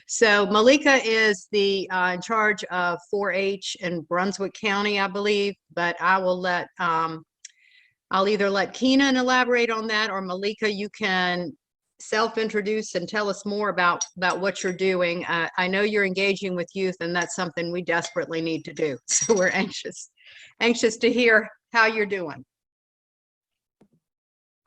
So Malyka is the in charge of 4-H in Brunswick County, I believe, but I will let I'll either let Keenan elaborate on that, or Malyka, you can self-introduce and tell us more about what you're doing. I know you're engaging with youth, and that's something we desperately need to do. So we're anxious to hear how you're doing.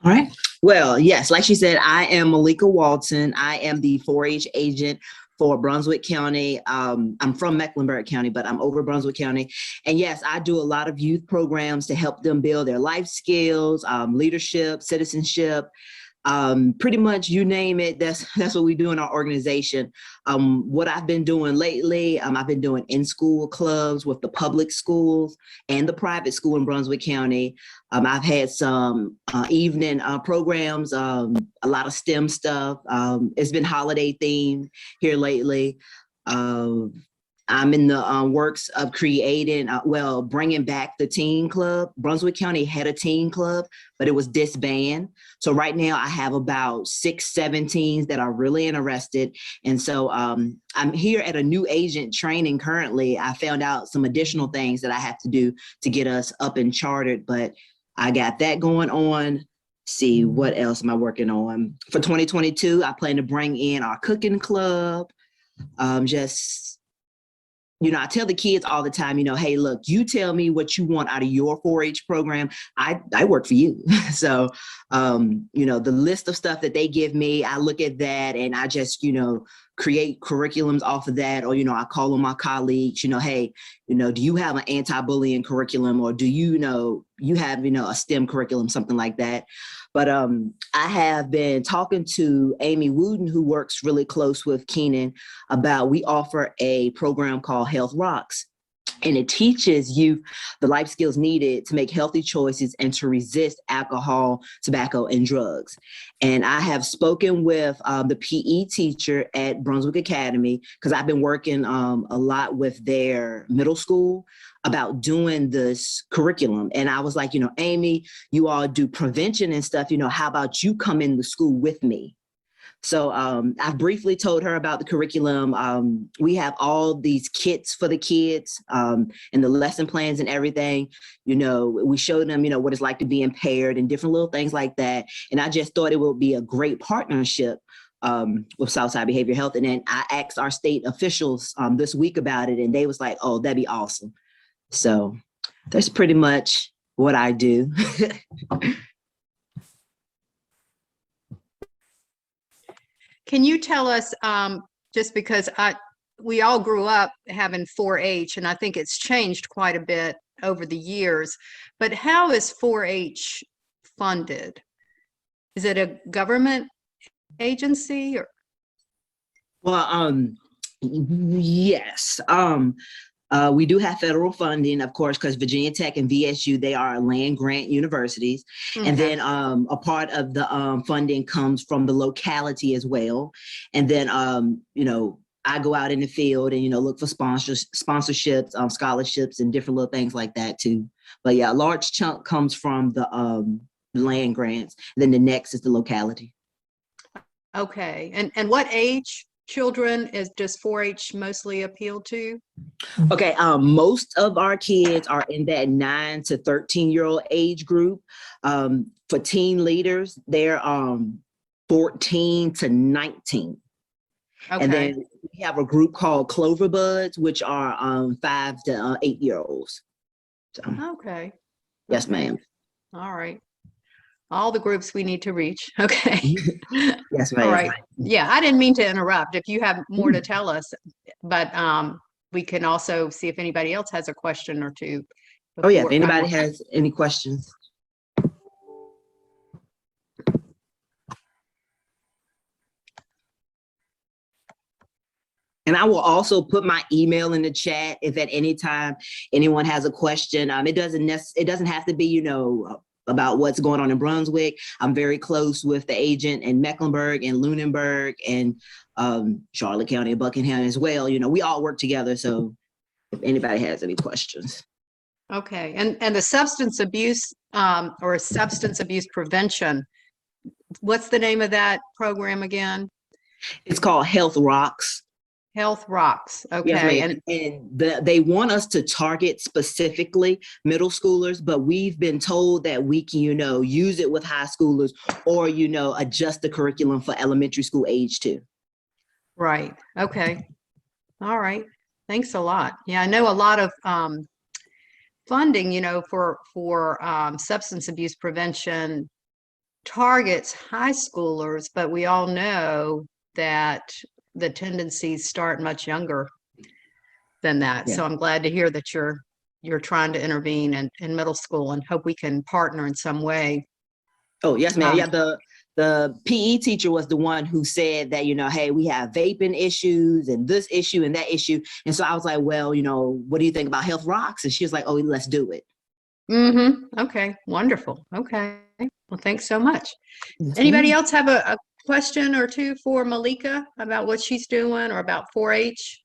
All right. Well, yes, like she said, I am Malyka Walton. I am the 4-H agent for Brunswick County. I'm from Mecklenburg County, but I'm over Brunswick County. And yes, I do a lot of youth programs to help them build their life skills, leadership, citizenship, pretty much you name it. That's what we do in our organization. What I've been doing lately, I've been doing in-school clubs with the public schools and the private school in Brunswick County. I've had some evening programs, a lot of STEM stuff. It's been holiday themed here lately. I'm in the works of creating, bringing back the teen club. Brunswick County had a teen club, but it was disbanded. So right now I have about 6-7 teens that are really interested. And so I'm here at a new agent training currently. I found out some additional things that I have to do to get us up and chartered, but I got that going on. See, what else am I working on? For 2022, I plan to bring in our cooking club. I tell the kids all the time, hey, look, you tell me what you want out of your 4-H program. I work for you. So, the list of stuff that they give me, I look at that and I just, create curriculums off of that. Or, I call on my colleagues, hey, do you have an anti-bullying curriculum, or do you have, a STEM curriculum, something like that. But I have been talking to Amy Wooden, who works really close with Keenan, about we offer a program called Health Rocks. And it teaches you the life skills needed to make healthy choices and to resist alcohol, tobacco, and drugs. And I have spoken with the PE teacher at Brunswick Academy, because I've been working a lot with their middle school about doing this curriculum. And I was like, Amy, you all do prevention and stuff, how about you come in the school with me? So I briefly told her about the curriculum. We have all these kits for the kids and the lesson plans and everything. We showed them, what it's like to be impaired and different little things like that. And I just thought it would be a great partnership with Southside Behavioral Health. And then I asked our state officials this week about it, and they was like, oh, that'd be awesome. So that's pretty much what I do. Can you tell us, just because we all grew up having 4-H, and I think it's changed quite a bit over the years, but how is 4-H funded? Is it a government agency or? Well, yes. We do have federal funding, of course, because Virginia Tech and VSU, they are land grant universities. Okay. And then a part of the funding comes from the locality as well. And then, I go out in the field and, look for sponsorships, scholarships, and different little things like that too. But yeah, a large chunk comes from the land grants. Then the next is the locality. Okay. And what age children does 4-H mostly appeal to? Okay, most of our kids are in that 9 to 13-year-old age group. For teen leaders, they're 14 to 19. Okay. And then we have a group called Clover Buds, which are 5 to 8-year-olds. So, okay. Yes, ma'am. All right. All the groups we need to reach. Okay. Yes, ma'am. All right. Yeah, I didn't mean to interrupt. If you have more to tell us, but we can also see if anybody else has a question or two. Oh yeah, if anybody has any questions. And I will also put my email in the chat if at any time anyone has a question. It doesn't have to be, about what's going on in Brunswick. I'm very close with the agent in Mecklenburg and Lunenburg and Charlotte County and Buckingham as well. We all work together. So if anybody has any questions. Okay. And the substance abuse or substance abuse prevention, what's the name of that program again? It's called Health Rocks. Health Rocks. Yes, Okay. ma'am. And they want us to target specifically middle schoolers, but we've been told that we can, use it with high schoolers or, adjust the curriculum for elementary school age too. Right. Okay. All right. Thanks a lot. Yeah, I know a lot of funding, for substance abuse prevention targets high schoolers, but we all know that the tendencies start much younger than that. Yeah. So I'm glad to hear that you're trying to intervene in middle school, and hope we can partner in some way. Oh, yes, ma'am. Yeah, the PE teacher was the one who said that, hey, we have vaping issues and this issue and that issue. And so I was like, well, what do you think about Health Rocks? And she was like, oh, let's do it. Okay. Wonderful. Okay. Well, thanks so much. Yes, Anybody ma'am. else have a question or two for Malyka about what she's doing or about 4-H?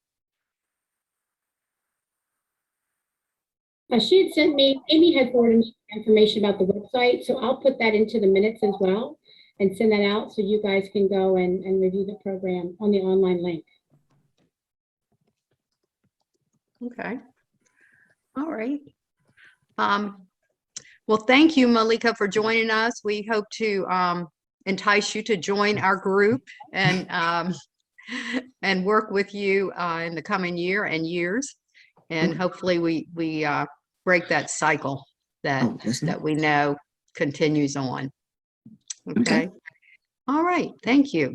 She had sent me, Amy had forwarded me information about the website, so I'll put that into the minutes as well and send that out so you guys can go and review the program on the online link. Okay. All right. Well, thank you, Malyka, for joining us. We hope to entice you to join our group and work with you in the coming year and years. And hopefully we break that cycle that we know continues on. Okay. All right. Thank you.